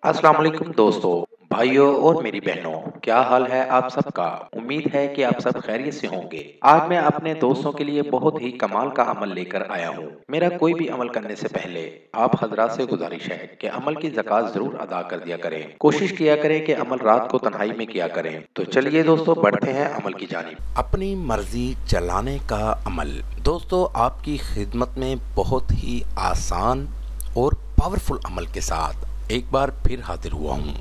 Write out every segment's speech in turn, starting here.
अस्सलाम वालेकुम दोस्तों, भाइयों और मेरी बहनों, क्या हाल है आप सबका। उम्मीद है कि आप सब खैरियत से होंगे। आज मैं अपने दोस्तों के लिए बहुत ही कमाल का अमल लेकर आया हूँ। मेरा कोई भी अमल करने से पहले आप हजरात से गुजारिश है कि अमल की ज़कात जरूर अदा कर दिया करें। कोशिश किया करें कि अमल रात को तन्हाई में किया करें। तो चलिए दोस्तों, बढ़ते हैं अमल की जानिब। अपनी मर्जी चलाने का अमल। दोस्तों, आपकी खिदमत में बहुत ही आसान और पावरफुल अमल के साथ एक बार फिर हाजिर हुआ हूँ।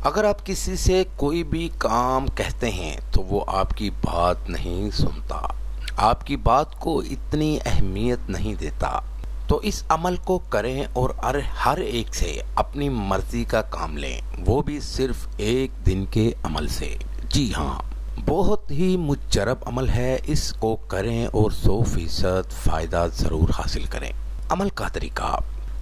अगर आप किसी से कोई भी काम कहते हैं तो वो आपकी बात नहीं सुनता, आपकी बात को इतनी अहमियत नहीं देता, तो इस अमल को करें और हर एक से अपनी मर्जी का काम लें, वो भी सिर्फ एक दिन के अमल से। जी हाँ, बहुत ही मुजरब अमल है, इसको करें और 100% फायदा जरूर हासिल करें। अमल का तरीका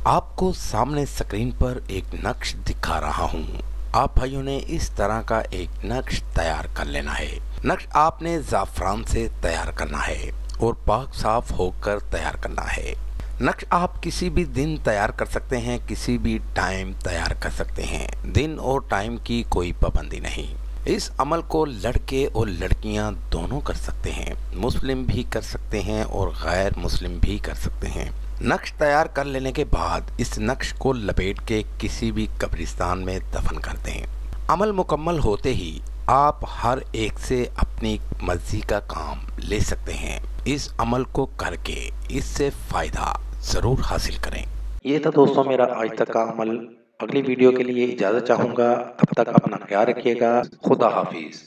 आपको सामने स्क्रीन पर एक नक्श दिखा रहा हूँ। आप भाइयों ने इस तरह का एक नक्श तैयार कर लेना है। नक्श आपने ज़ाफ़रान से तैयार करना है और पाक साफ होकर तैयार करना है। नक्श आप किसी भी दिन तैयार कर सकते हैं, किसी भी टाइम तैयार कर सकते हैं। दिन और टाइम की कोई पाबंदी नहीं। इस अमल को लड़के और लड़कियां दोनों कर सकते हैं, मुस्लिम भी कर सकते हैं और गैर मुस्लिम भी कर सकते हैं। नक्श तैयार कर लेने के बाद इस नक्श को लपेट के किसी भी कब्रिस्तान में दफन कर दें। अमल मुकम्मल होते ही आप हर एक से अपनी मर्जी का काम ले सकते हैं। इस अमल को करके इससे फायदा जरूर हासिल करें। ये था दोस्तों मेरा आज तक का अमल। अगली वीडियो के लिए इजाज़त चाहूँगा। तब तक अपना ख्याल रखिएगा। खुदा हाफिज।